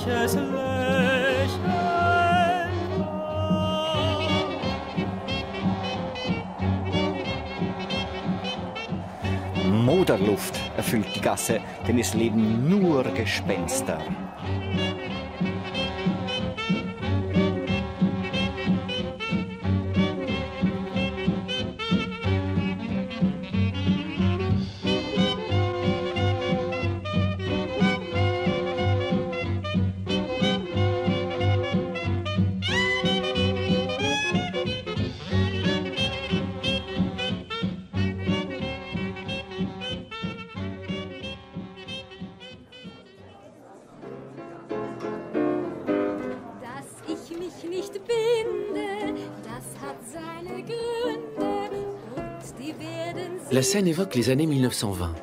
manches Lächeln war. Moderluft erfüllt die Gasse, denn es leben nur Gespenster. La scène évoque les années 1920.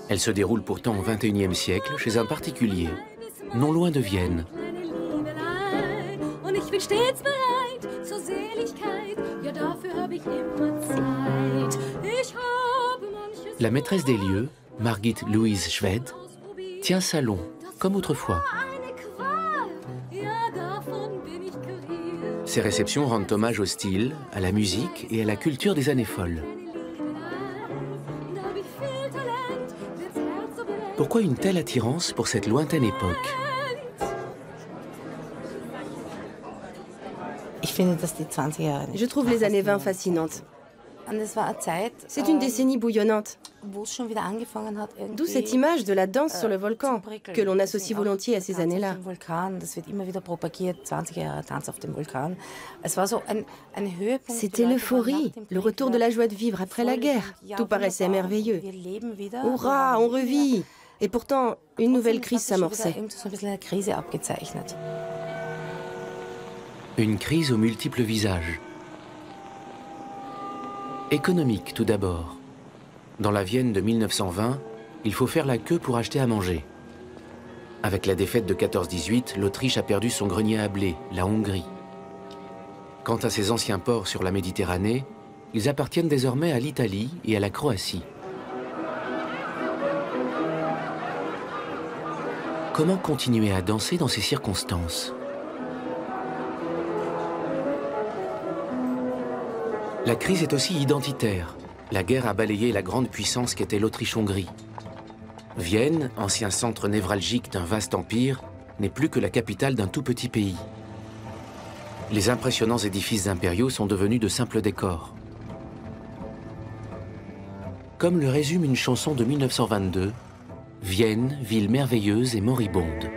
Elle se déroule pourtant au XXIe siècle chez un particulier, non loin de Vienne. La maîtresse des lieux, Margit Louise Schwed, tient salon, comme autrefois. Ces réceptions rendent hommage au style, à la musique et à la culture des années folles. Pourquoi une telle attirance pour cette lointaine époque? Je trouve les années 20 fascinantes. C'est une décennie bouillonnante. D'où cette image de la danse sur le volcan, que l'on associe volontiers à ces années-là. C'était l'euphorie, le retour de la joie de vivre après la guerre. Tout paraissait merveilleux. Hurrah, on revit! Et pourtant, une nouvelle crise s'amorçait. Une crise aux multiples visages. Économique tout d'abord. Dans la Vienne de 1920, il faut faire la queue pour acheter à manger. Avec la défaite de 14-18, l'Autriche a perdu son grenier à blé, la Hongrie. Quant à ses anciens ports sur la Méditerranée, ils appartiennent désormais à l'Italie et à la Croatie. Comment continuer à danser dans ces circonstances? La crise est aussi identitaire. La guerre a balayé la grande puissance qu'était l'Autriche-Hongrie. Vienne, ancien centre névralgique d'un vaste empire, n'est plus que la capitale d'un tout petit pays. Les impressionnants édifices impériaux sont devenus de simples décors. Comme le résume une chanson de 1922, Vienne, ville merveilleuse et moribonde.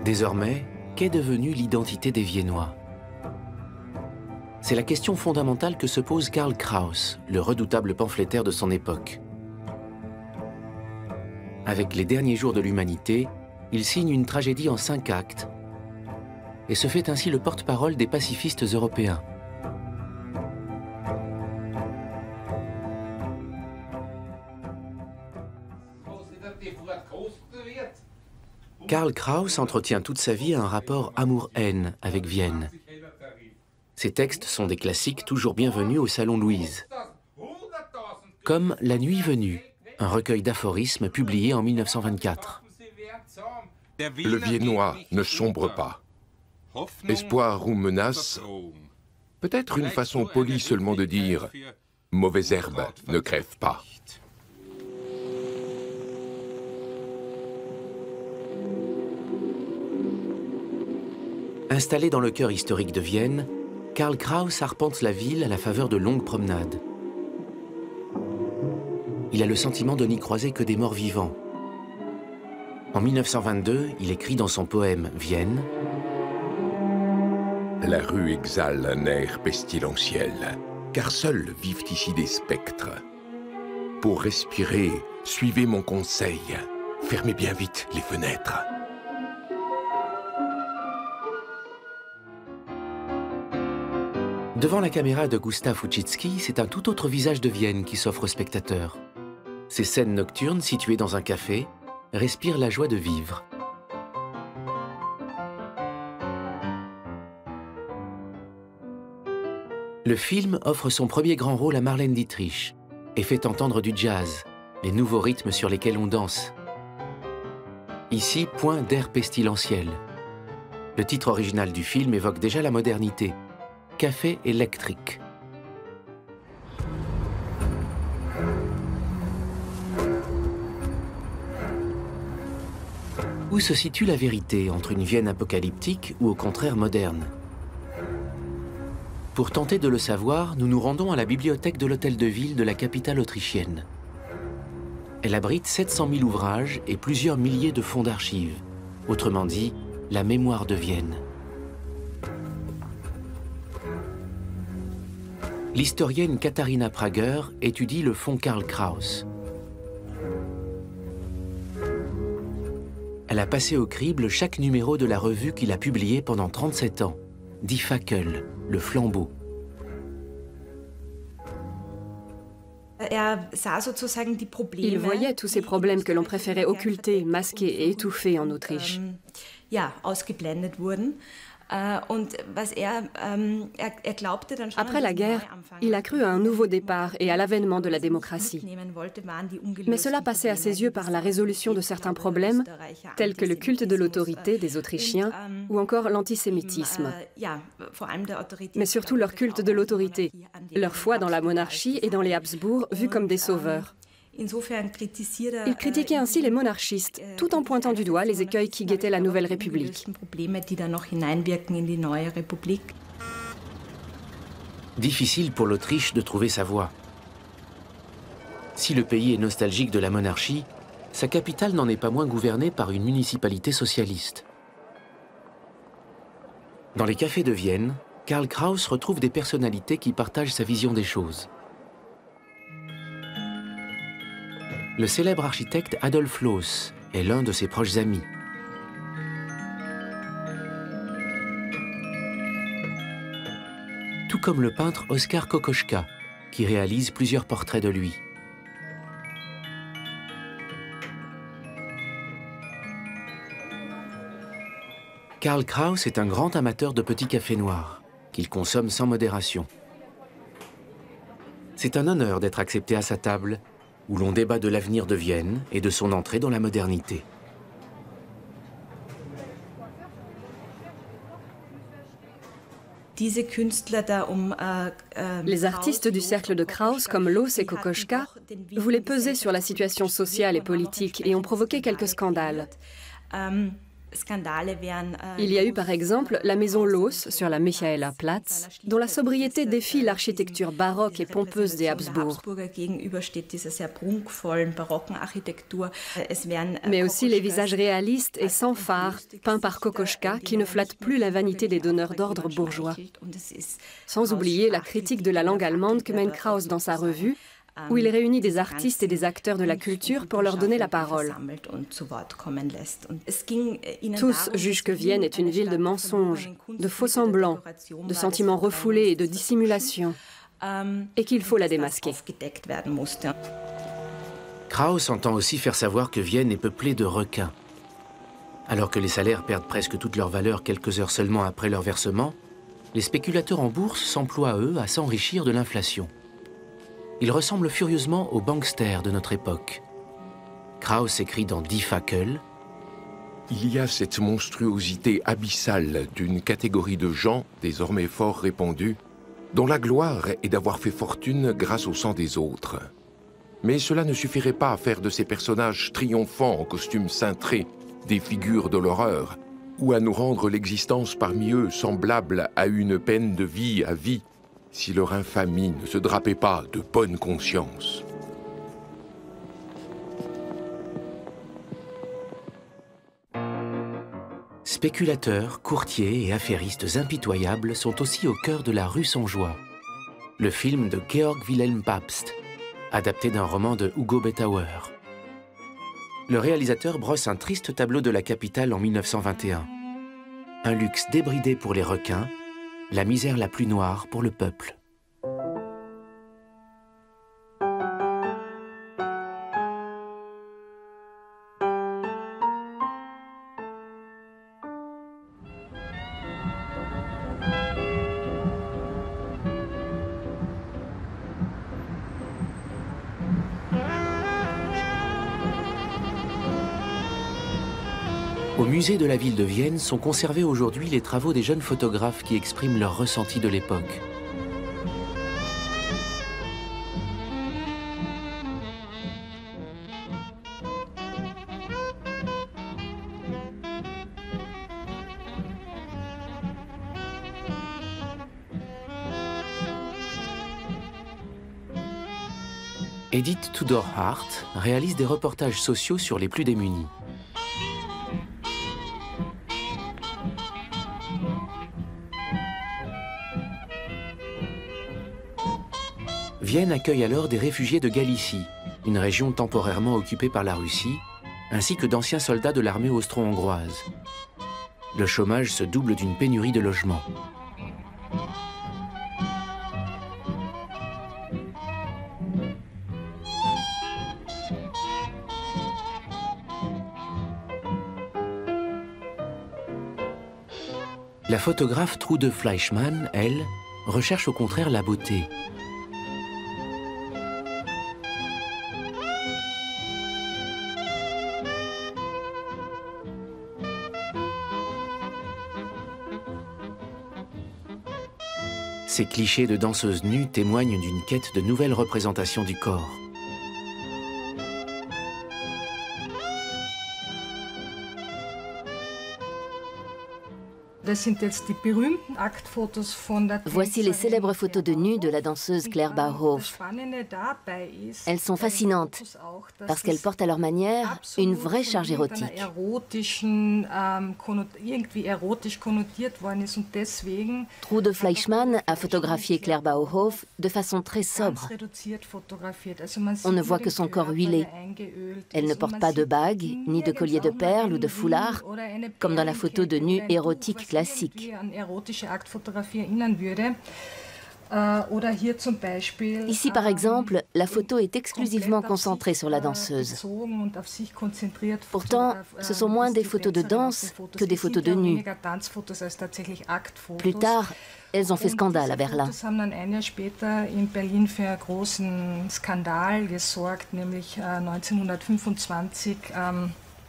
Désormais, qu'est devenue l'identité des Viennois? C'est la question fondamentale que se pose Karl Kraus, le redoutable pamphlétaire de son époque. Avec Les Derniers jours de l'humanité, il signe une tragédie en 5 actes et se fait ainsi le porte-parole des pacifistes européens. Karl Kraus entretient toute sa vie un rapport amour-haine avec Vienne. Ses textes sont des classiques toujours bienvenus au Salon Louise. Comme La Nuit venue, un recueil d'aphorismes publié en 1924. Le Viennois ne sombre pas. Espoir ou menace, peut-être une façon polie seulement de dire « mauvaise herbe ne crève pas ». Installé dans le cœur historique de Vienne, Karl Kraus arpente la ville à la faveur de longues promenades. Il a le sentiment de n'y croiser que des morts vivants. En 1922, il écrit dans son poème « Vienne » La rue exhale un air pestilentiel, car seuls vivent ici des spectres. Pour respirer, suivez mon conseil, fermez bien vite les fenêtres. Devant la caméra de Gustav Fucitsky, c'est un tout autre visage de Vienne qui s'offre aux spectateurs. Ces scènes nocturnes, situées dans un café, respirent la joie de vivre. Le film offre son premier grand rôle à Marlène Dietrich et fait entendre du jazz, les nouveaux rythmes sur lesquels on danse. Ici, point d'air pestilentiel. Le titre original du film évoque déjà la modernité, Café électrique. Où se situe la vérité entre une Vienne apocalyptique ou au contraire moderne? Pour tenter de le savoir, nous nous rendons à la bibliothèque de l'hôtel de ville de la capitale autrichienne. Elle abrite 700 000 ouvrages et plusieurs milliers de fonds d'archives. Autrement dit, la mémoire de Vienne. L'historienne Katharina Prager étudie le fonds Karl Kraus. Elle a passé au crible chaque numéro de la revue qu'il a publié pendant 37 ans, Die Fackel, le flambeau. Il voyait tous ces problèmes que l'on préférait occulter, masquer et étouffer en Autriche. Après la guerre, il a cru à un nouveau départ et à l'avènement de la démocratie. Mais cela passait à ses yeux par la résolution de certains problèmes, tels que le culte de l'autorité des Autrichiens ou encore l'antisémitisme. Mais surtout leur culte de l'autorité, leur foi dans la monarchie et dans les Habsbourg vus comme des sauveurs. Il critiquait ainsi les monarchistes, tout en pointant du doigt les écueils qui guettaient la Nouvelle République. Difficile pour l'Autriche de trouver sa voie. Si le pays est nostalgique de la monarchie, sa capitale n'en est pas moins gouvernée par une municipalité socialiste. Dans les cafés de Vienne, Karl Kraus retrouve des personnalités qui partagent sa vision des choses. Le célèbre architecte Adolf Loos est l'un de ses proches amis. Tout comme le peintre Oskar Kokoschka, qui réalise plusieurs portraits de lui. Karl Kraus est un grand amateur de petits cafés noirs, qu'il consomme sans modération. C'est un honneur d'être accepté à sa table, où l'on débat de l'avenir de Vienne et de son entrée dans la modernité. Les artistes du cercle de Kraus, comme Loos et Kokoschka, voulaient peser sur la situation sociale et politique et ont provoqué quelques scandales. Il y a eu par exemple la maison Loos sur la Michaelerplatz, dont la sobriété défie l'architecture baroque et pompeuse des Habsbourg. Mais aussi les visages réalistes et sans phare, peints par Kokoschka, qui ne flattent plus la vanité des donneurs d'ordre bourgeois. Sans oublier la critique de la langue allemande que mène Kraus dans sa revue, où il réunit des artistes et des acteurs de la culture pour leur donner la parole. Tous jugent que Vienne est une ville de mensonges, de faux-semblants, de sentiments refoulés et de dissimulation, et qu'il faut la démasquer. Kraus entend aussi faire savoir que Vienne est peuplée de requins. Alors que les salaires perdent presque toute leur valeur quelques heures seulement après leur versement, les spéculateurs en bourse s'emploient, eux, à s'enrichir de l'inflation. Ils ressemblent furieusement aux banksters de notre époque. Kraus écrit dans Die Fackel: il y a cette monstruosité abyssale d'une catégorie de gens, désormais fort répandue, dont la gloire est d'avoir fait fortune grâce au sang des autres. Mais cela ne suffirait pas à faire de ces personnages triomphants en costumes cintrés des figures de l'horreur, ou à nous rendre l'existence parmi eux semblable à une peine de vie à vie, si leur infamie ne se drapait pas de bonne conscience. Spéculateurs, courtiers et affairistes impitoyables sont aussi au cœur de La Rue sans joie, le film de Georg Wilhelm Pabst, adapté d'un roman de Hugo Bettauer. Le réalisateur brosse un triste tableau de la capitale en 1921. Un luxe débridé pour les requins, la misère la plus noire pour le peuple. Au musée de la ville de Vienne sont conservés aujourd'hui les travaux des jeunes photographes qui expriment leurs ressentis de l'époque. Edith Tudor Hart réalise des reportages sociaux sur les plus démunis. Vienne accueille alors des réfugiés de Galicie, une région temporairement occupée par la Russie, ainsi que d'anciens soldats de l'armée austro-hongroise. Le chômage se double d'une pénurie de logements. La photographe Trude Fleischmann, elle, recherche au contraire la beauté. Ces clichés de danseuses nues témoignent d'une quête de nouvelles représentations du corps. Voici les célèbres photos de nu de la danseuse Claire Bauhof. Elles sont fascinantes parce qu'elles portent à leur manière une vraie charge érotique. Trude Fleischmann a photographié Claire Bauhof de façon très sobre. On ne voit que son corps huilé. Elle ne porte pas de bague, ni de collier de perles ou de foulard, comme dans la photo de nu érotique classique. Ici, par exemple, la photo est exclusivement concentrée sur la danseuse. Pourtant, ce sont moins des photos de danse que des photos de nu. Plus tard, elles ont fait scandale à Berlin.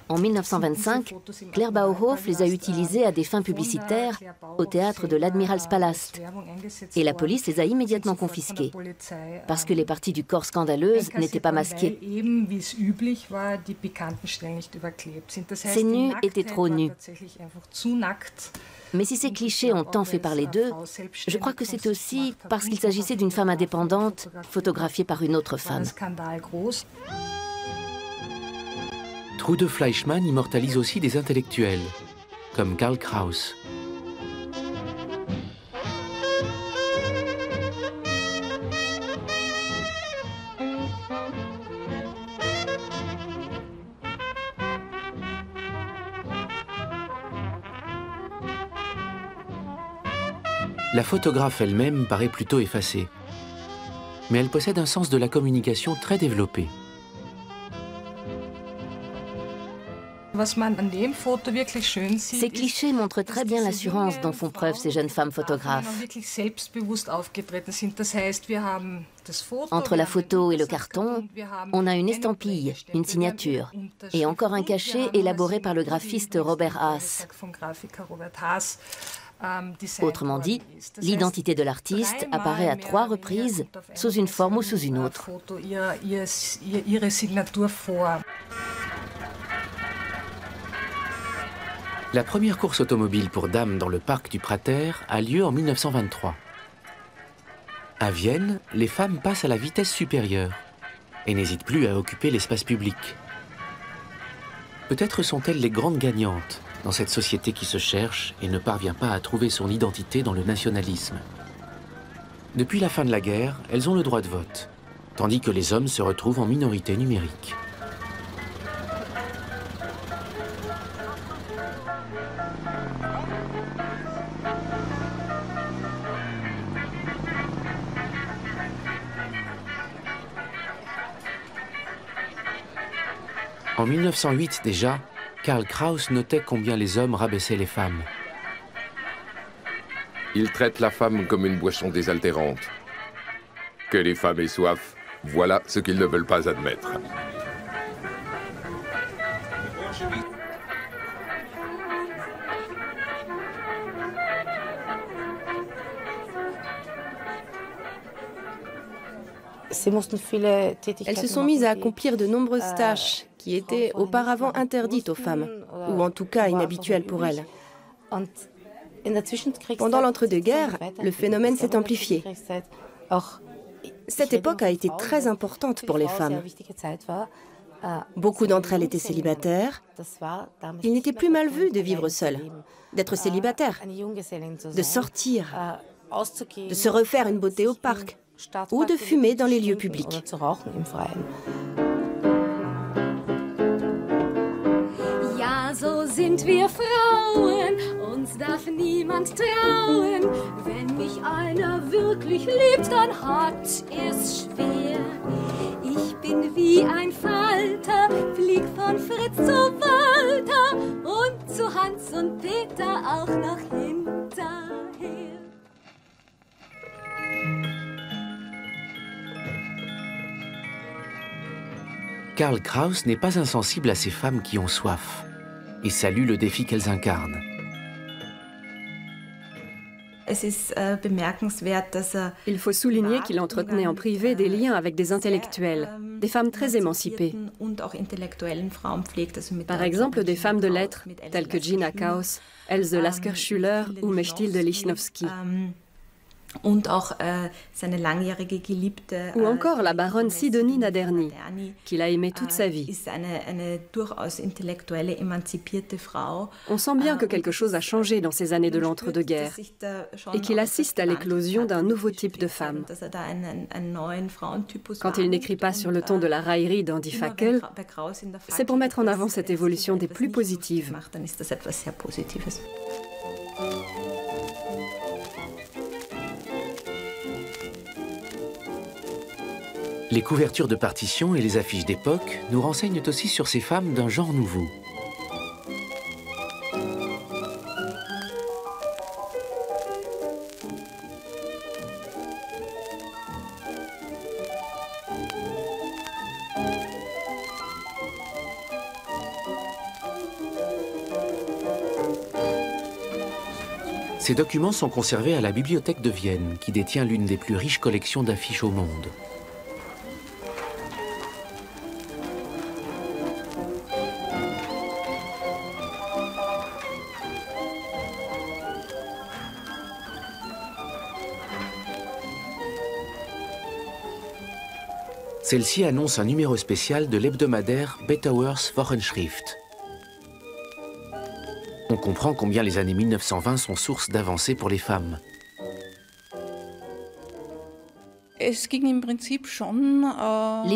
En 1925, Claire Bauhof les a utilisées à des fins publicitaires au théâtre de l'Admiralspalast. Et la police les a immédiatement confisquées, parce que les parties du corps scandaleuses n'étaient pas masquées. Ces nus étaient trop nus. Mais si ces clichés ont tant fait parler d'eux, je crois que c'est aussi parce qu'il s'agissait d'une femme indépendante, photographiée par une autre femme. Trude Fleischmann immortalise aussi des intellectuels, comme Karl Kraus. La photographe elle-même paraît plutôt effacée, mais elle possède un sens de la communication très développé. Ces clichés montrent très bien l'assurance dont font preuve ces jeunes femmes photographes. Entre la photo et le carton, on a une estampille, une signature, et encore un cachet élaboré par le graphiste Robert Haas. Autrement dit, l'identité de l'artiste apparaît à 3 reprises, sous une forme ou sous une autre. La première course automobile pour dames dans le parc du Prater a lieu en 1923. À Vienne, les femmes passent à la vitesse supérieure et n'hésitent plus à occuper l'espace public. Peut-être sont-elles les grandes gagnantes dans cette société qui se cherche et ne parvient pas à trouver son identité dans le nationalisme. Depuis la fin de la guerre, elles ont le droit de vote, tandis que les hommes se retrouvent en minorité numérique. En 1908 déjà, Karl Kraus notait combien les hommes rabaissaient les femmes. Ils traitent la femme comme une boisson désaltérante. Que les femmes aient soif, voilà ce qu'ils ne veulent pas admettre. Elles se sont mises à accomplir de nombreuses tâches qui étaient auparavant interdites aux femmes, ou en tout cas inhabituelles pour elles. Pendant l'entre-deux-guerres, le phénomène s'est amplifié. Cette époque a été très importante pour les femmes. Beaucoup d'entre elles étaient célibataires. Il n'était plus mal vu de vivre seule, d'être célibataire, de sortir, de se refaire une beauté au parc ou de fumer dans les lieux publics. Ja, so sind wir Frauen, uns darf niemand trauen. Wenn mich einer wirklich liebt, dann hat er's schwer. Ich bin wie ein Falter, flieg von Fritz zu Walter und zu Hans und Peter auch noch hinterher. Karl Kraus n'est pas insensible à ces femmes qui ont soif et salue le défi qu'elles incarnent. Il faut souligner qu'il entretenait en privé des liens avec des intellectuels, des femmes très émancipées. Par exemple, des femmes de lettres, telles que Gina Kaus, Else Lasker-Schüler ou Mechtilde Lichnowsky. Ou encore la baronne Sidonie Naderny, qu'il a aimée toute sa vie. On sent bien que quelque chose a changé dans ces années de l'entre-deux-guerres et qu'il assiste à l'éclosion d'un nouveau type de femme. Quand il n'écrit pas sur le ton de la raillerie dans Die Fackel, c'est pour mettre en avant cette évolution des plus positives. Les couvertures de partitions et les affiches d'époque nous renseignent aussi sur ces femmes d'un genre nouveau. Ces documents sont conservés à la Bibliothèque de Vienne, qui détient l'une des plus riches collections d'affiches au monde. Celle-ci annonce un numéro spécial de l'hebdomadaire Bettauers Wochenschrift. On comprend combien les années 1920 sont source d'avancées pour les femmes. Les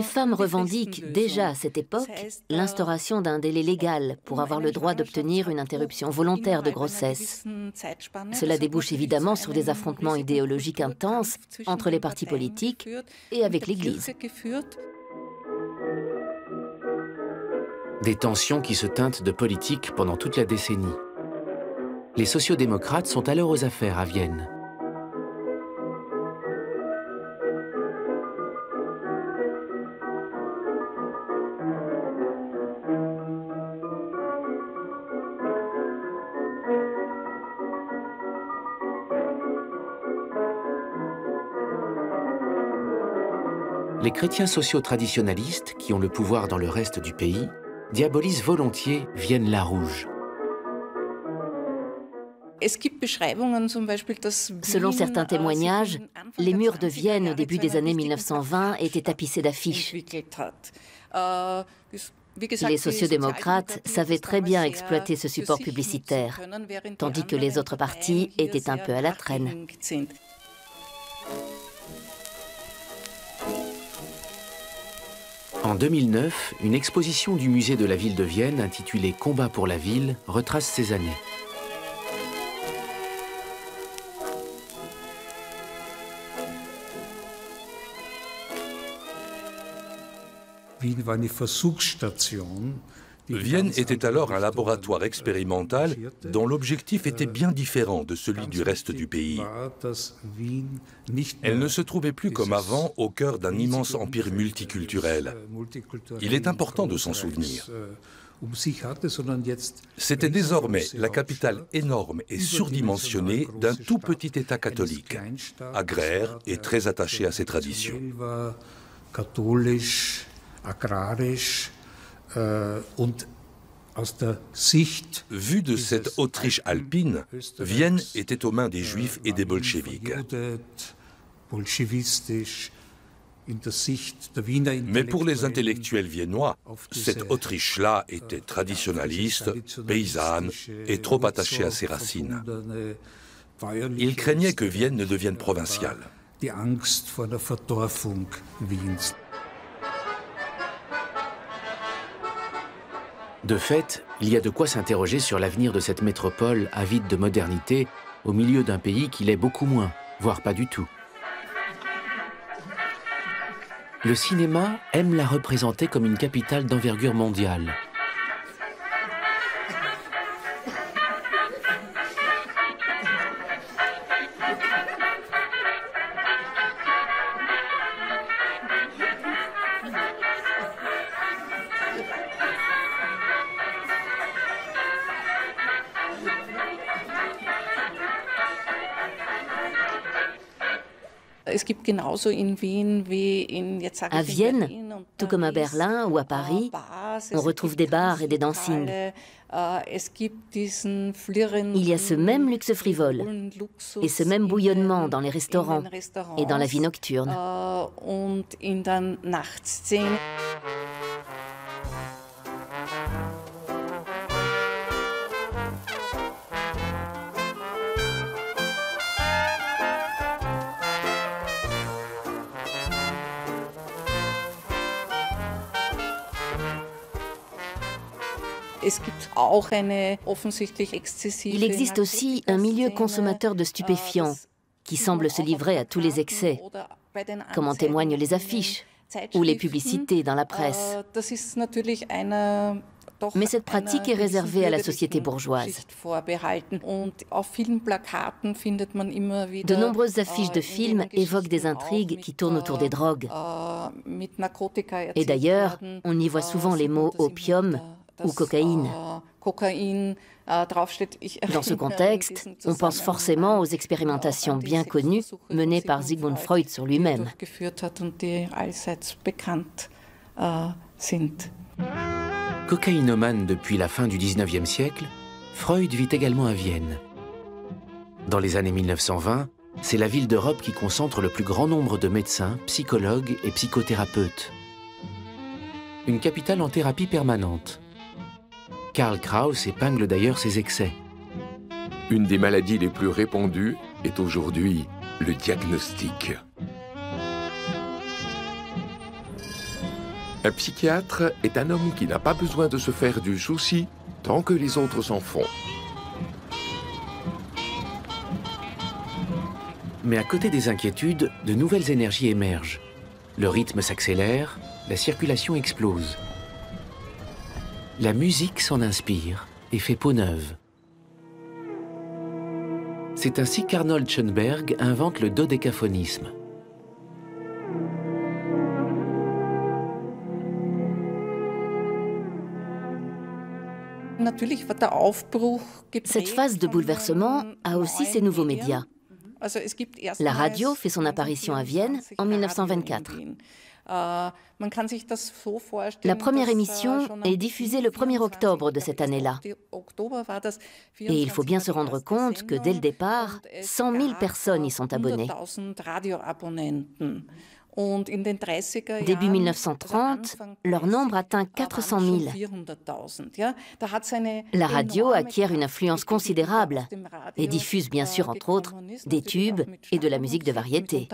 femmes revendiquent déjà à cette époque l'instauration d'un délai légal pour avoir le droit d'obtenir une interruption volontaire de grossesse. Cela débouche évidemment sur des affrontements idéologiques intenses entre les partis politiques et avec l'Église. Des tensions qui se teintent de politique pendant toute la décennie. Les sociodémocrates sont alors aux affaires à Vienne. Les chrétiens sociaux-traditionalistes, qui ont le pouvoir dans le reste du pays, diabolisent volontiers Vienne la Rouge. Selon certains témoignages, les murs de Vienne au début des années 1920 étaient tapissés d'affiches. Les sociodémocrates savaient très bien exploiter ce support publicitaire, tandis que les autres partis étaient un peu à la traîne. En 2009, une exposition du musée de la ville de Vienne intitulée « Combat pour la ville » retrace ces années. Vienne était alors un laboratoire expérimental dont l'objectif était bien différent de celui du reste du pays. Elle ne se trouvait plus comme avant au cœur d'un immense empire multiculturel. Il est important de s'en souvenir. C'était désormais la capitale énorme et surdimensionnée d'un tout petit État catholique, agraire et très attaché à ses traditions. Vu de cette Autriche alpine, Vienne était aux mains des Juifs et des bolcheviks. Mais pour les intellectuels viennois, cette Autriche-là était traditionnaliste, paysanne et trop attachée à ses racines. Ils craignaient que Vienne ne devienne provinciale. De fait, il y a de quoi s'interroger sur l'avenir de cette métropole avide de modernité au milieu d'un pays qui l'est beaucoup moins, voire pas du tout. Le cinéma aime la représenter comme une capitale d'envergure mondiale. À Vienne, tout comme à Berlin ou à Paris, on retrouve des bars et des dancings. Il y a ce même luxe frivole et ce même bouillonnement dans les restaurants et dans la vie nocturne. Il existe aussi un milieu consommateur de stupéfiants qui semble se livrer à tous les excès, comme en témoignent les affiches ou les publicités dans la presse. Mais cette pratique est réservée à la société bourgeoise. De nombreuses affiches de films évoquent des intrigues qui tournent autour des drogues. Et d'ailleurs, on y voit souvent les mots opium ou cocaïne. Dans ce contexte, on pense forcément aux expérimentations bien connues menées par Sigmund Freud sur lui-même. Cocaïnomane depuis la fin du XIXe siècle, Freud vit également à Vienne. Dans les années 1920, c'est la ville d'Europe qui concentre le plus grand nombre de médecins, psychologues et psychothérapeutes. Une capitale en thérapie permanente. Karl Kraus épingle d'ailleurs ses excès. Une des maladies les plus répandues est aujourd'hui le diagnostic. Un psychiatre est un homme qui n'a pas besoin de se faire du souci tant que les autres s'en font. Mais à côté des inquiétudes, de nouvelles énergies émergent. Le rythme s'accélère, la circulation explose. La musique s'en inspire et fait peau neuve. C'est ainsi qu'Arnold Schoenberg invente le dodécaphonisme. Cette phase de bouleversement a aussi ses nouveaux médias. La radio fait son apparition à Vienne en 1924. La première émission est diffusée le 1er octobre de cette année-là. Et il faut bien se rendre compte que dès le départ, 100 000 personnes y sont abonnées. Début 1930, leur nombre atteint 400 000. La radio acquiert une influence considérable et diffuse bien sûr, entre autres, des tubes et de la musique de variété.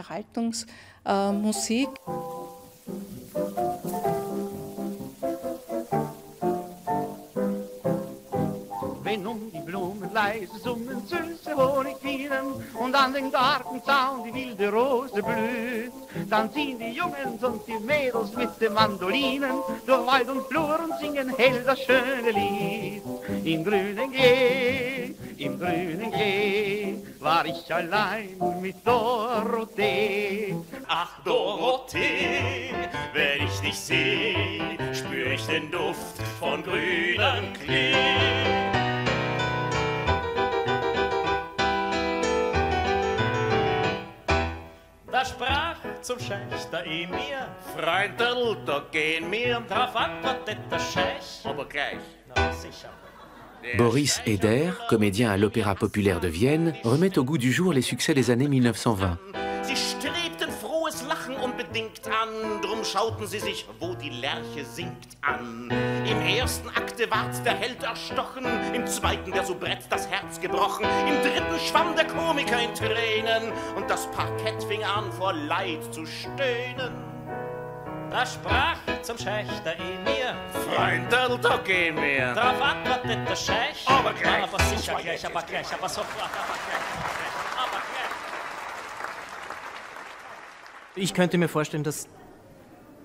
Ein die Blumen leise summen, süße Honigbienen und an den Gartenzaun die wilde Rose blüht. Dann ziehen die Jungs und die Mädels mit den Mandolinen durch Wald und Flur und singen hell das schöne Lied. Im grünen Klee war ich allein mit Dorothee. Ach Dorothee, wenn ich dich seh, spür ich den Duft von grünem Klee. Da sprach zum Scheich der Emir: Freundel, da gehen wir drauf antwortet der Scheich. Aber gleich, na sicher. Boris Eder, comédien à l'Opéra populaire de Vienne, remet au goût du jour les succès des années 1920. Sie strebten frohes Lachen unbedingt an, drum schauten sie sich, wo die Lerche singt, an. Im ersten Akte ward der Held erstochen, im zweiten der Soubrette das Herz gebrochen, im dritten schwamm der Komiker in Tränen und das Parkett fing an vor Leid zu stöhnen. Da sprach zum Scheich der Emir: Freundel, da gehen wir. Drauf antwortet der Scheich: aber gleich, aber sicher gleich, aber gleich, aber sofort, aber gleich, aber gleich. Ich könnte mir vorstellen, dass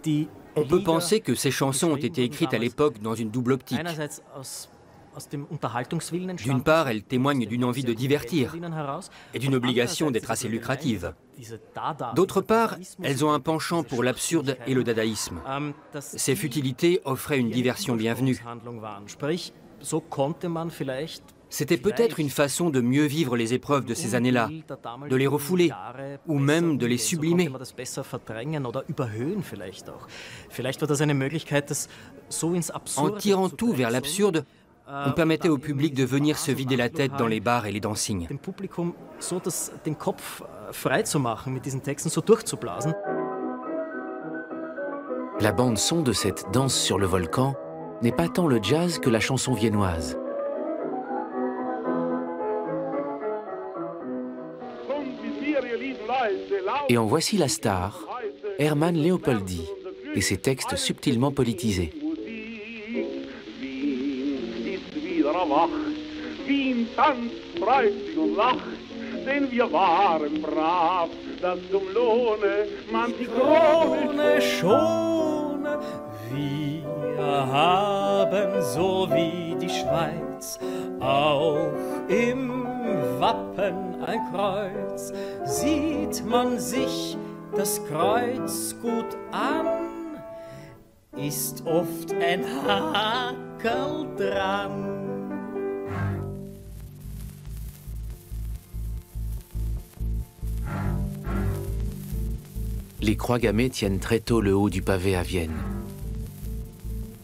die On peut penser que ces chansons ont été écrites à l'époque dans une double optique. D'une part, elles témoignent d'une envie de divertir et d'une obligation d'être assez lucrative. D'autre part, elles ont un penchant pour l'absurde et le dadaïsme. Ces futilités offraient une diversion bienvenue. C'était peut-être une façon de mieux vivre les épreuves de ces années-là, de les refouler, ou même de les sublimer. En tirant tout vers l'absurde, on permettait au public de venir se vider la tête dans les bars et les dancings. La bande-son de cette danse sur le volcan n'est pas tant le jazz que la chanson viennoise. Et en voici la star, Hermann Leopoldi, et ses textes subtilement politisés. Wien tanzt, freut sich und lacht, denn wir waren brav, dass zum Lohne man die Krone schone. Wir haben, so wie die Schweiz, auch im Wappen ein Kreuz. Sieht man sich das Kreuz gut an, ist oft ein Hakel dran. Les croix gammées tiennent très tôt le haut du pavé à Vienne.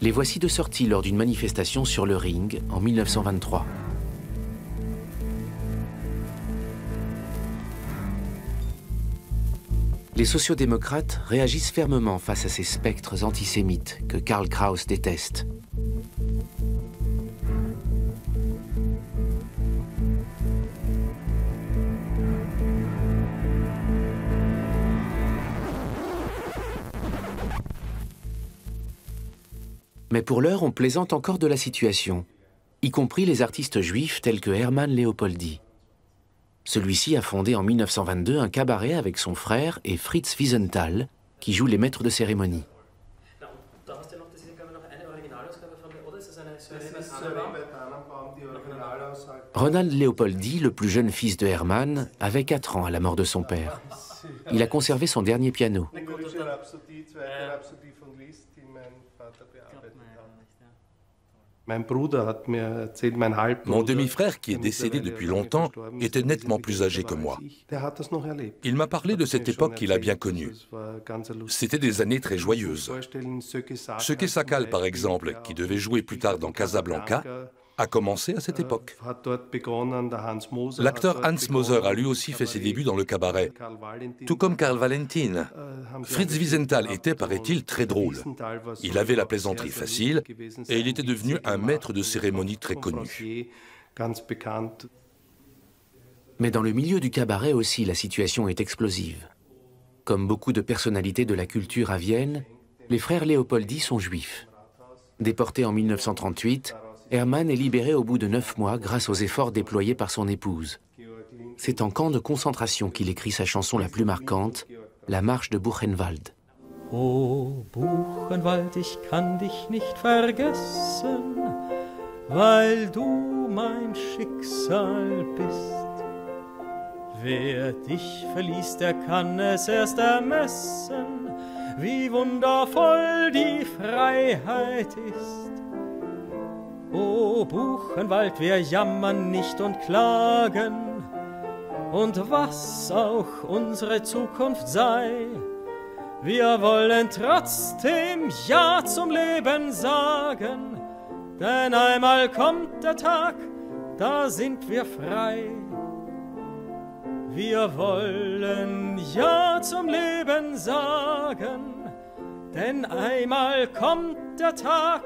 Les voici de sortie lors d'une manifestation sur le Ring en 1923. Les sociodémocrates réagissent fermement face à ces spectres antisémites que Karl Kraus déteste. Mais pour l'heure, on plaisante encore de la situation, y compris les artistes juifs tels que Hermann Leopoldi. Celui-ci a fondé en 1922 un cabaret avec son frère et Fritz Wiesenthal, qui joue les maîtres de cérémonie. Ronald Leopoldi, le plus jeune fils de Hermann, avait 4 ans à la mort de son père. Il a conservé son dernier piano. Mon demi-frère, qui est décédé depuis longtemps, était nettement plus âgé que moi. Il m'a parlé de cette époque qu'il a bien connue. C'était des années très joyeuses. Söke Sakal, par exemple, qui devait jouer plus tard dans Casablanca, a commencé à cette époque. L'acteur Hans Moser a lui aussi fait ses débuts dans le cabaret, tout comme Karl Valentin. Fritz Wiesenthal était, paraît-il, très drôle. Il avait la plaisanterie facile et il était devenu un maître de cérémonie très connu. Mais dans le milieu du cabaret aussi, la situation est explosive. Comme beaucoup de personnalités de la culture à Vienne, les frères Leopoldi sont juifs. Déportés en 1938, Hermann est libéré au bout de 9 mois grâce aux efforts déployés par son épouse. C'est en camp de concentration qu'il écrit sa chanson la plus marquante, La Marche de Buchenwald. O Buchenwald, ich kann dich nicht vergessen, weil du mein Schicksal bist. Wer dich verließ, der kann es erst ermessen, wie wundervoll die Freiheit ist. O Buchenwald, wir jammern nicht und klagen, und was auch unsere Zukunft sei, wir wollen trotzdem Ja zum Leben sagen, denn einmal kommt der Tag, da sind wir frei. Wir wollen Ja zum Leben sagen, denn einmal kommt der Tag,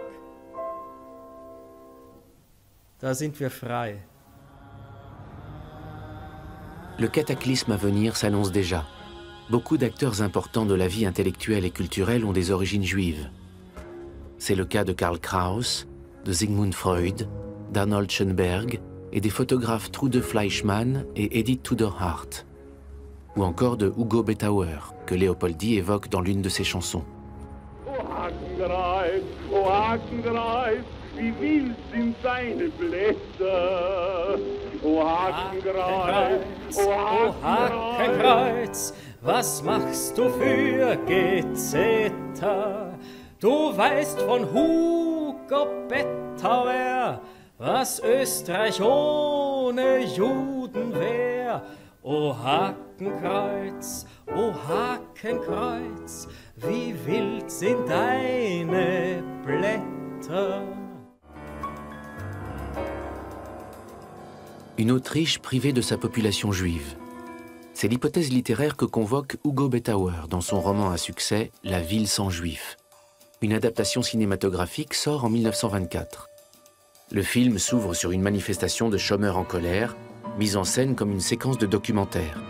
da sind wir frei. Le cataclysme à venir s'annonce déjà. Beaucoup d'acteurs importants de la vie intellectuelle et culturelle ont des origines juives. C'est le cas de Karl Kraus, de Sigmund Freud, d'Arnold Schoenberg et des photographes Trude Fleischmann et Edith Tudor-Hart, ou encore de Hugo Bettauer, que Leopoldi évoque dans l'une de ses chansons. O Hakenkreuz, wie wild sind deine Blätter. O Hakenkreuz, O Hakenkreuz, was machst du für Gezeter? Du weißt von Hugo Bettauer, was Österreich ohne Juden wär. O Hakenkreuz, wie wild sind deine Blätter. Une Autriche privée de sa population juive. C'est l'hypothèse littéraire que convoque Hugo Bettauer dans son roman à succès La ville sans juifs. Une adaptation cinématographique sort en 1924. Le film s'ouvre sur une manifestation de chômeurs en colère, mise en scène comme une séquence de documentaire.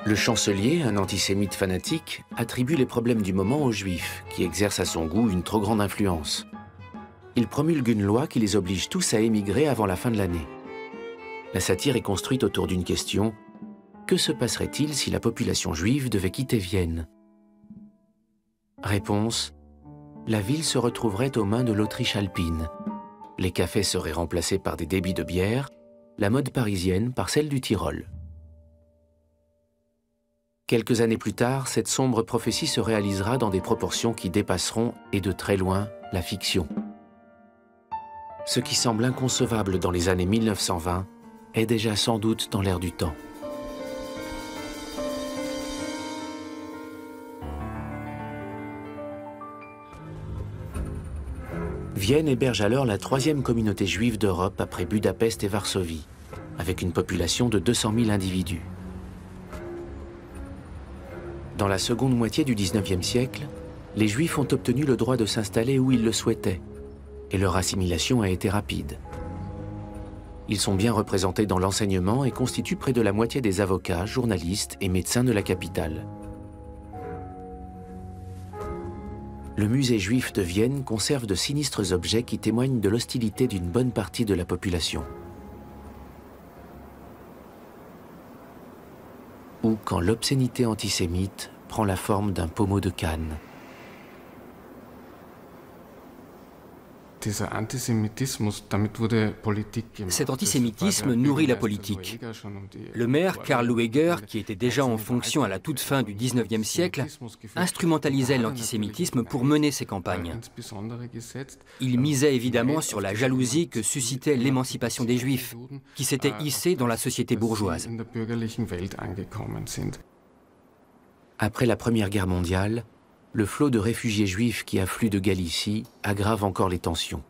Le chancelier, un antisémite fanatique, attribue les problèmes du moment aux Juifs, qui exercent à son goût une trop grande influence. Il promulgue une loi qui les oblige tous à émigrer avant la fin de l'année. La satire est construite autour d'une question: que se passerait-il si la population juive devait quitter Vienne? Réponse: la ville se retrouverait aux mains de l'Autriche alpine. Les cafés seraient remplacés par des débits de bière, la mode parisienne par celle du Tyrol. Quelques années plus tard, cette sombre prophétie se réalisera dans des proportions qui dépasseront, et de très loin, la fiction. Ce qui semble inconcevable dans les années 1920 est déjà sans doute dans l'air du temps. Vienne héberge alors la 3e communauté juive d'Europe après Budapest et Varsovie, avec une population de 200 000 individus. Dans la seconde moitié du XIXe siècle, les Juifs ont obtenu le droit de s'installer où ils le souhaitaient, et leur assimilation a été rapide. Ils sont bien représentés dans l'enseignement et constituent près de la moitié des avocats, journalistes et médecins de la capitale. Le musée juif de Vienne conserve de sinistres objets qui témoignent de l'hostilité d'une bonne partie de la population. Ou quand l'obscénité antisémite prend la forme d'un pommeau de canne. Cet antisémitisme nourrit la politique. Le maire Karl Lueger, qui était déjà en fonction à la toute fin du XIXe siècle, instrumentalisait l'antisémitisme pour mener ses campagnes. Il misait évidemment sur la jalousie que suscitait l'émancipation des Juifs, qui s'était hissée dans la société bourgeoise. Après la Première Guerre mondiale, le flot de réfugiés juifs qui affluent de Galicie aggrave encore les tensions.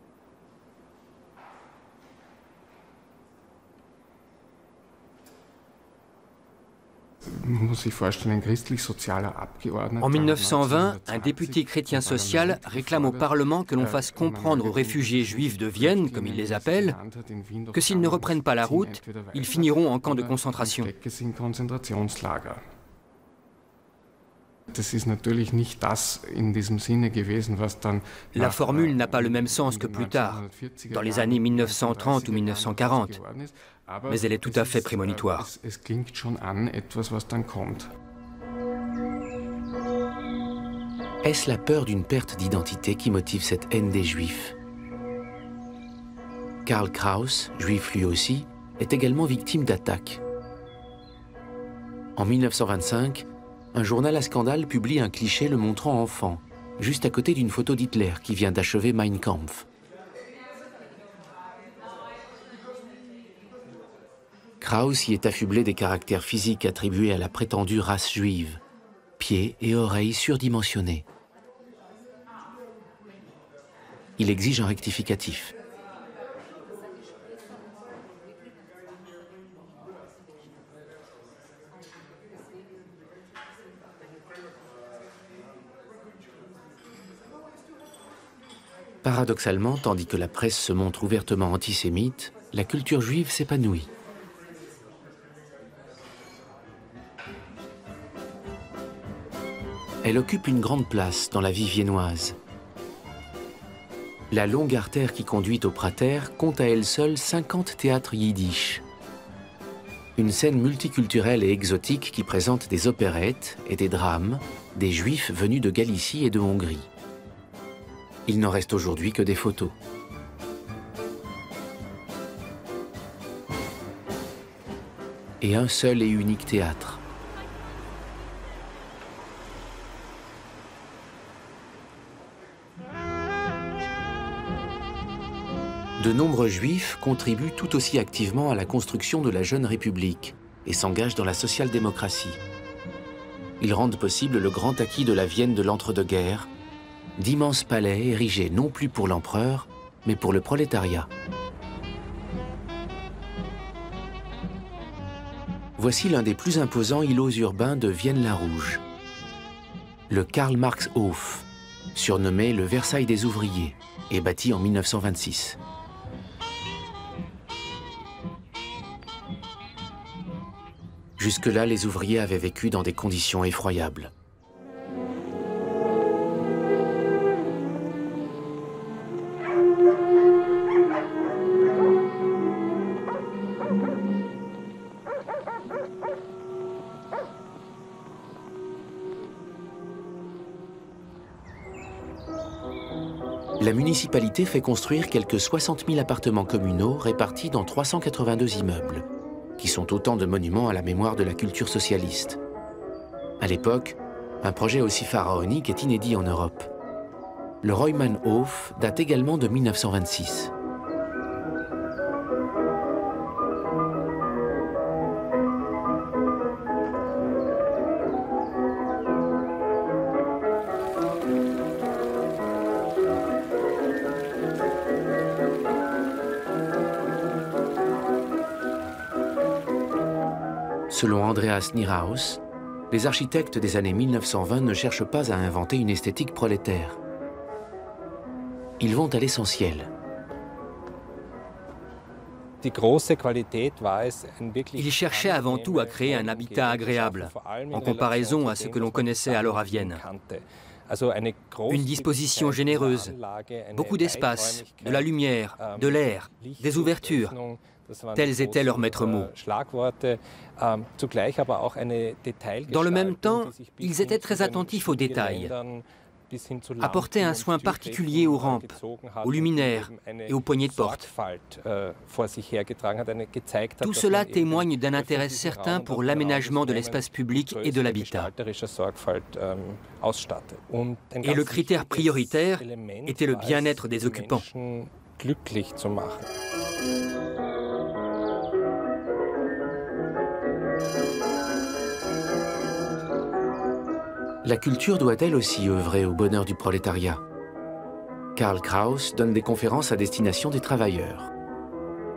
En 1920, un député chrétien social réclame au Parlement que l'on fasse comprendre aux réfugiés juifs de Vienne, comme il les appelle, que s'ils ne reprennent pas la route, ils finiront en camp de concentration. La formule n'a pas le même sens que plus tard, dans les années 1930 ou 1940, mais elle est tout à fait prémonitoire. Est-ce la peur d'une perte d'identité qui motive cette haine des Juifs? Karl Kraus, juif lui aussi, est également victime d'attaques. En 1925, un journal à scandale publie un cliché le montrant enfant, juste à côté d'une photo d'Hitler qui vient d'achever Mein Kampf. Kraus y est affublé des caractères physiques attribués à la prétendue race juive, pieds et oreilles surdimensionnés. Il exige un rectificatif. Paradoxalement, tandis que la presse se montre ouvertement antisémite, la culture juive s'épanouit. Elle occupe une grande place dans la vie viennoise. La longue artère qui conduit au Prater compte à elle seule 50 théâtres yiddish. Une scène multiculturelle et exotique qui présente des opérettes et des drames, des juifs venus de Galicie et de Hongrie. Il n'en reste aujourd'hui que des photos. Et un seul et unique théâtre. De nombreux juifs contribuent tout aussi activement à la construction de la jeune République et s'engagent dans la social-démocratie. Ils rendent possible le grand acquis de la Vienne de l'entre-deux-guerres, d'immenses palais érigés non plus pour l'empereur, mais pour le prolétariat. Voici l'un des plus imposants îlots urbains de Vienne-la-Rouge. Le Karl-Marx-Hof, surnommé le Versailles des ouvriers, et bâti en 1926. Jusque-là, les ouvriers avaient vécu dans des conditions effroyables. La municipalité fait construire quelques 60 000 appartements communaux répartis dans 382 immeubles, qui sont autant de monuments à la mémoire de la culture socialiste. À l'époque, un projet aussi pharaonique est inédit en Europe. Le Roymannhof date également de 1926. Selon Andreas Niehaus, les architectes des années 1920 ne cherchent pas à inventer une esthétique prolétaire. Ils vont à l'essentiel. Ils cherchaient avant tout à créer un habitat agréable, en comparaison à ce que l'on connaissait alors à Vienne. Une disposition généreuse, beaucoup d'espace, de la lumière, de l'air, des ouvertures. Tels étaient leurs maîtres mots. Dans le même temps, ils étaient très attentifs aux détails, apportaient un soin particulier aux rampes, aux luminaires et aux poignées de porte. Tout cela témoigne d'un intérêt certain pour l'aménagement de l'espace public et de l'habitat. Et le critère prioritaire était le bien-être des occupants. La culture doit elle aussi œuvrer au bonheur du prolétariat. Karl Kraus donne des conférences à destination des travailleurs.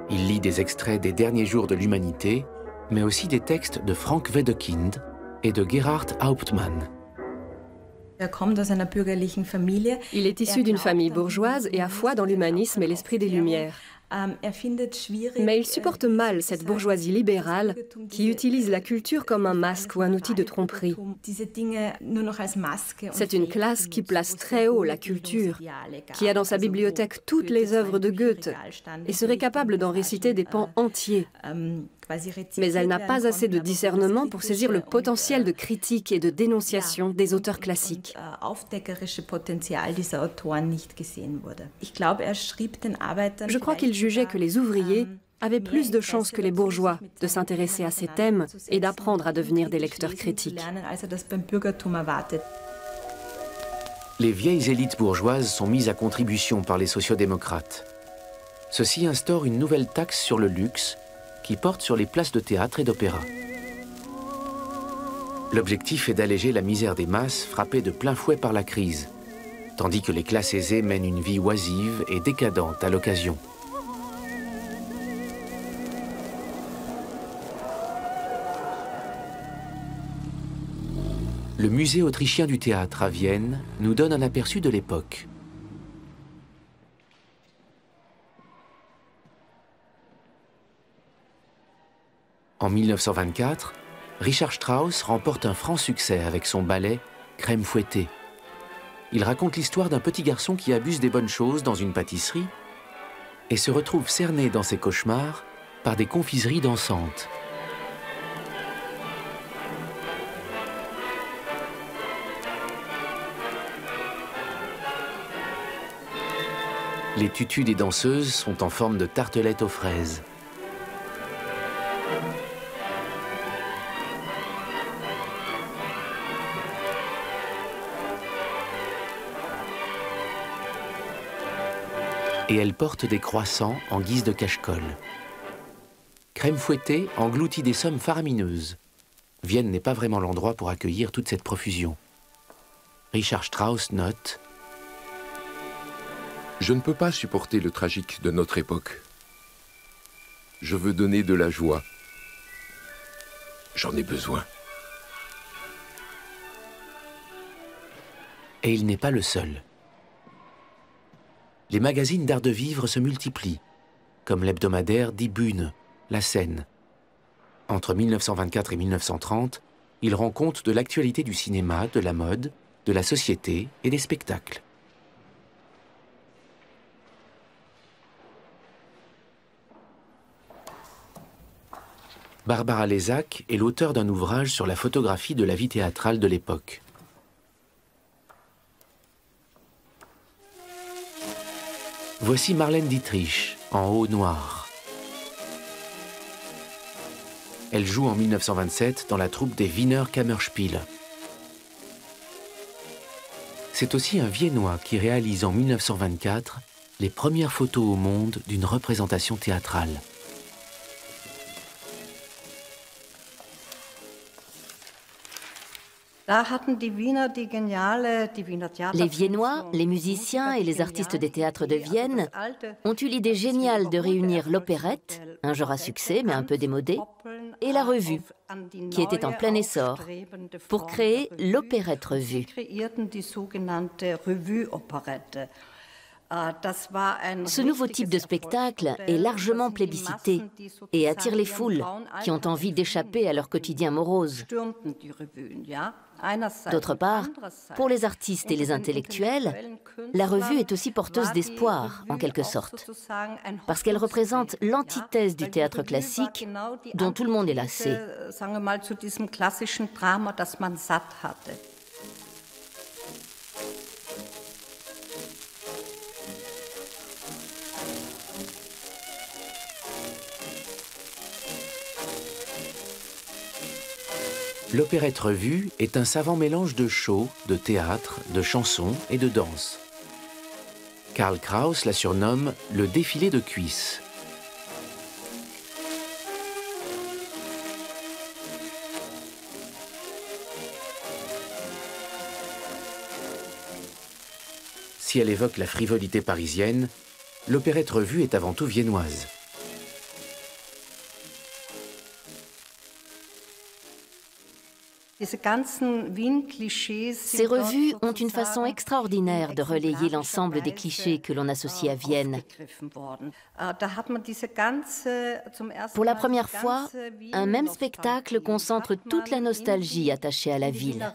Il lit des extraits des derniers jours de l'humanité, mais aussi des textes de Frank Wedekind et de Gerhard Hauptmann. Il est issu d'une famille bourgeoise et a foi dans l'humanisme et l'esprit des Lumières. Mais il supporte mal cette bourgeoisie libérale qui utilise la culture comme un masque ou un outil de tromperie. C'est une classe qui place très haut la culture, qui a dans sa bibliothèque toutes les œuvres de Goethe et serait capable d'en réciter des pans entiers. Mais elle n'a pas assez de discernement pour saisir le potentiel de critique et de dénonciation des auteurs classiques. Je crois qu'il jugeait que les ouvriers avaient plus de chances que les bourgeois de s'intéresser à ces thèmes et d'apprendre à devenir des lecteurs critiques. Les vieilles élites bourgeoises sont mises à contribution par les sociodémocrates. Ceux-ci instaurent une nouvelle taxe sur le luxe qui porte sur les places de théâtre et d'opéra. L'objectif est d'alléger la misère des masses frappées de plein fouet par la crise, tandis que les classes aisées mènent une vie oisive et décadente à l'occasion. Le musée autrichien du théâtre à Vienne nous donne un aperçu de l'époque. En 1924, Richard Strauss remporte un franc succès avec son ballet Crème fouettée. Il raconte l'histoire d'un petit garçon qui abuse des bonnes choses dans une pâtisserie et se retrouve cerné dans ses cauchemars par des confiseries dansantes. Les tutus des danseuses sont en forme de tartelettes aux fraises. Et elle porte des croissants en guise de cache-colle. Crème fouettée engloutit des sommes faramineuses. Vienne n'est pas vraiment l'endroit pour accueillir toute cette profusion. Richard Strauss note: Je ne peux pas supporter le tragique de notre époque. Je veux donner de la joie. J'en ai besoin. Et il n'est pas le seul. Les magazines d'art de vivre se multiplient, comme l'hebdomadaire Die Bühne, la scène. Entre 1924 et 1930, il rend compte de l'actualité du cinéma, de la mode, de la société et des spectacles. Barbara Lesac est l'auteur d'un ouvrage sur la photographie de la vie théâtrale de l'époque. Voici Marlène Dietrich, en haut noir. Elle joue en 1927 dans la troupe des Wiener Kammerspiele. C'est aussi un Viennois qui réalise en 1924 les premières photos au monde d'une représentation théâtrale. Les Viennois, les musiciens et les artistes des théâtres de Vienne ont eu l'idée géniale de réunir l'opérette, un genre à succès mais un peu démodé, et la revue, qui était en plein essor, pour créer l'opérette-revue. Ce nouveau type de spectacle est largement plébiscité et attire les foules qui ont envie d'échapper à leur quotidien morose. D'autre part, pour les artistes et les intellectuels, la revue est aussi porteuse d'espoir, en quelque sorte, parce qu'elle représente l'antithèse du théâtre classique dont tout le monde est lassé. L'opérette-revue est un savant mélange de show, de théâtre, de chansons et de danse. Karl Kraus la surnomme le défilé de cuisses. Si elle évoque la frivolité parisienne, l'opérette-revue est avant tout viennoise. Ces revues ont une façon extraordinaire de relayer l'ensemble des clichés que l'on associe à Vienne. Pour la première fois, un même spectacle concentre toute la nostalgie attachée à la ville.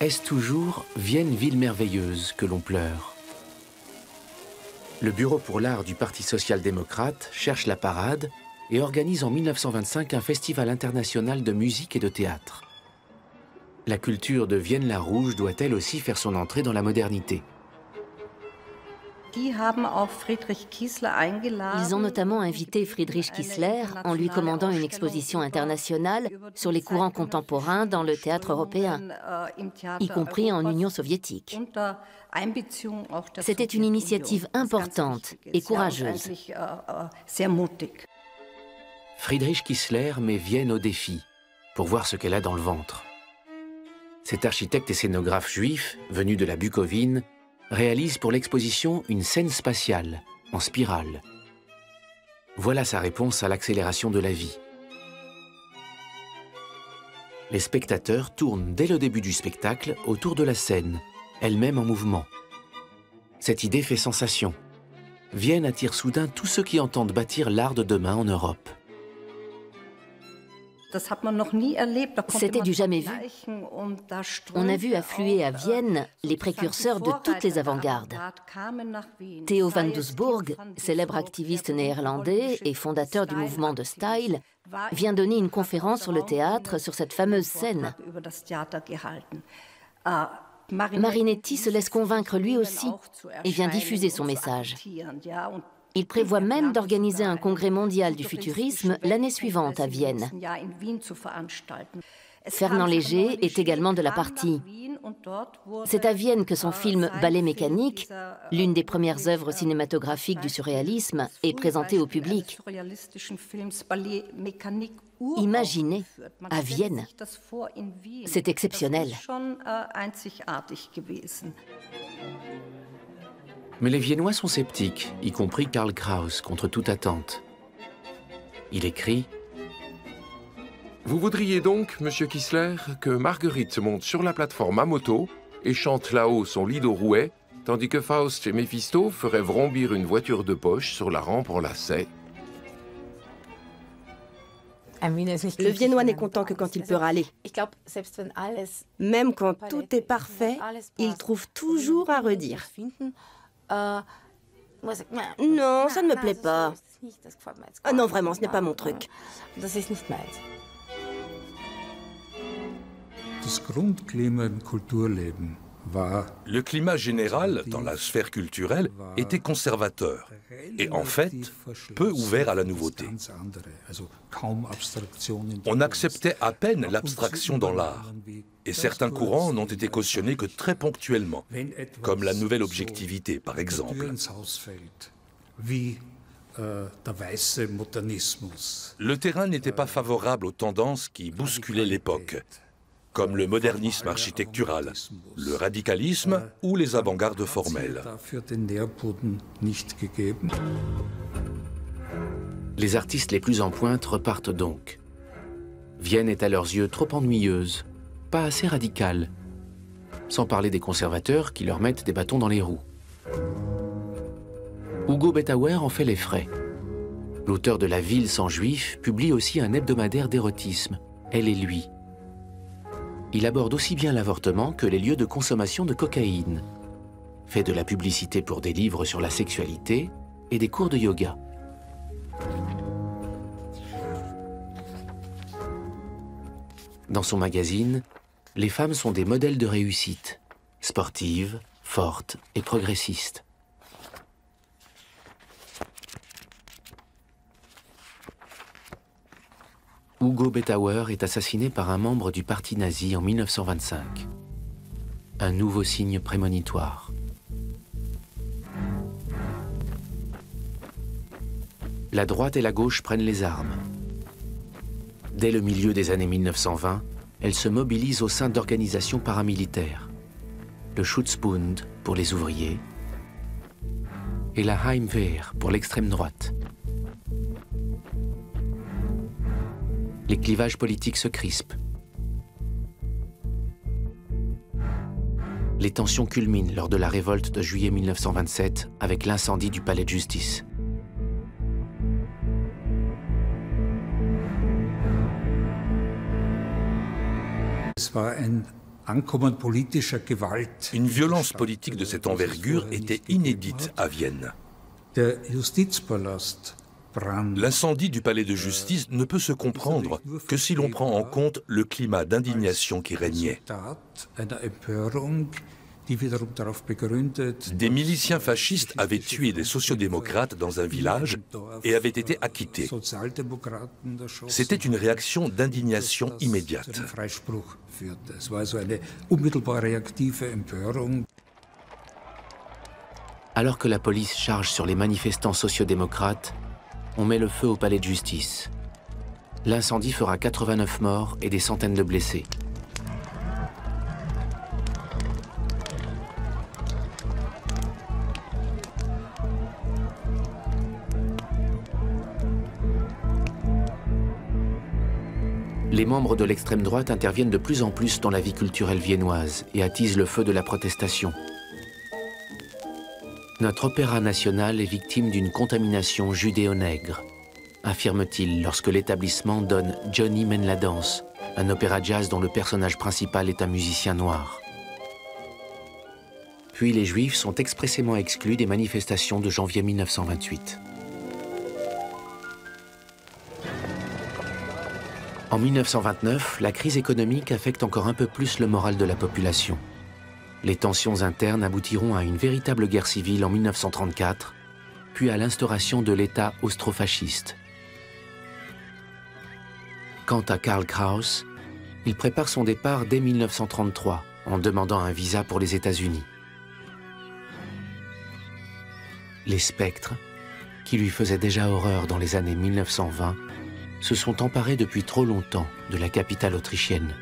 Est-ce toujours Vienne, ville merveilleuse, que l'on pleure? Le Bureau pour l'art du Parti social-démocrate cherche la parade et organise en 1925 un festival international de musique et de théâtre. La culture de Vienne-la-Rouge doit elle aussi faire son entrée dans la modernité. Ils ont notamment invité Friedrich Kiesler en lui commandant une exposition internationale sur les courants contemporains dans le théâtre européen, y compris en Union soviétique. C'était une initiative importante et courageuse. Friedrich Kiesler met Vienne au défi pour voir ce qu'elle a dans le ventre. Cet architecte et scénographe juif, venu de la Bucovine, réalise pour l'exposition une scène spatiale, en spirale. Voilà sa réponse à l'accélération de la vie. Les spectateurs tournent dès le début du spectacle autour de la scène, elle-même en mouvement. Cette idée fait sensation. Vienne attire soudain tous ceux qui entendent bâtir l'art de demain en Europe. C'était du jamais vu. On a vu affluer à Vienne les précurseurs de toutes les avant-gardes. Theo van Doesburg, célèbre activiste néerlandais et fondateur du mouvement de Style, vient donner une conférence sur le théâtre sur cette fameuse scène. Marinetti se laisse convaincre lui aussi et vient diffuser son message. Il prévoit même d'organiser un congrès mondial du futurisme l'année suivante à Vienne. Fernand Léger est également de la partie. C'est à Vienne que son film Ballet mécanique, l'une des premières œuvres cinématographiques du surréalisme, est présenté au public. Imaginez, à Vienne. C'est exceptionnel. Mais les Viennois sont sceptiques, y compris Karl Kraus, contre toute attente. Il écrit « Vous voudriez donc, monsieur Kiesler, que Marguerite monte sur la plateforme à moto et chante là-haut son Lido rouet, tandis que Faust et Méphisto feraient vrombir une voiture de poche sur la rampe en lacet. » Le Viennois n'est content que quand il peut râler. Même quand tout est parfait, il trouve toujours à redire. Non, ça ne me plaît pas. Ah non, vraiment, ce n'est pas mon truc. Le climat général dans la sphère culturelle était conservateur et en fait peu ouvert à la nouveauté. On acceptait à peine l'abstraction dans l'art et certains courants n'ont été cautionnés que très ponctuellement, comme la nouvelle objectivité par exemple. Le terrain n'était pas favorable aux tendances qui bousculaient l'époque, comme le modernisme architectural, le radicalisme ou les avant-gardes formelles. Les artistes les plus en pointe repartent donc. Vienne est à leurs yeux trop ennuyeuse, pas assez radicale, sans parler des conservateurs qui leur mettent des bâtons dans les roues. Hugo Bettauer en fait les frais. L'auteur de La Ville sans Juifs publie aussi un hebdomadaire d'érotisme, Elle et lui. Il aborde aussi bien l'avortement que les lieux de consommation de cocaïne, fait de la publicité pour des livres sur la sexualité et des cours de yoga. Dans son magazine, les femmes sont des modèles de réussite, sportives, fortes et progressistes. Hugo Bettauer est assassiné par un membre du parti nazi en 1925. Un nouveau signe prémonitoire. La droite et la gauche prennent les armes. Dès le milieu des années 1920, elles se mobilisent au sein d'organisations paramilitaires. Le Schutzbund pour les ouvriers et la Heimwehr pour l'extrême droite. Les clivages politiques se crispent. Les tensions culminent lors de la révolte de juillet 1927 avec l'incendie du palais de justice. Une violence politique de cette envergure était inédite à Vienne. L'incendie du palais de justice ne peut se comprendre que si l'on prend en compte le climat d'indignation qui régnait. Des miliciens fascistes avaient tué des sociodémocrates dans un village et avaient été acquittés. C'était une réaction d'indignation immédiate. Alors que la police charge sur les manifestants sociodémocrates, on met le feu au palais de justice. L'incendie fera 89 morts et des centaines de blessés. Les membres de l'extrême droite interviennent de plus en plus dans la vie culturelle viennoise et attisent le feu de la protestation. Notre opéra national est victime d'une contamination judéo-nègre, affirme-t-il lorsque l'établissement donne Johnny mène la danse, un opéra jazz dont le personnage principal est un musicien noir. Puis les Juifs sont expressément exclus des manifestations de janvier 1928. En 1929, la crise économique affecte encore un peu plus le moral de la population. Les tensions internes aboutiront à une véritable guerre civile en 1934, puis à l'instauration de l'État austrofasciste. Quant à Karl Kraus, il prépare son départ dès 1933 en demandant un visa pour les États-Unis. Les spectres, qui lui faisaient déjà horreur dans les années 1920, se sont emparés depuis trop longtemps de la capitale autrichienne.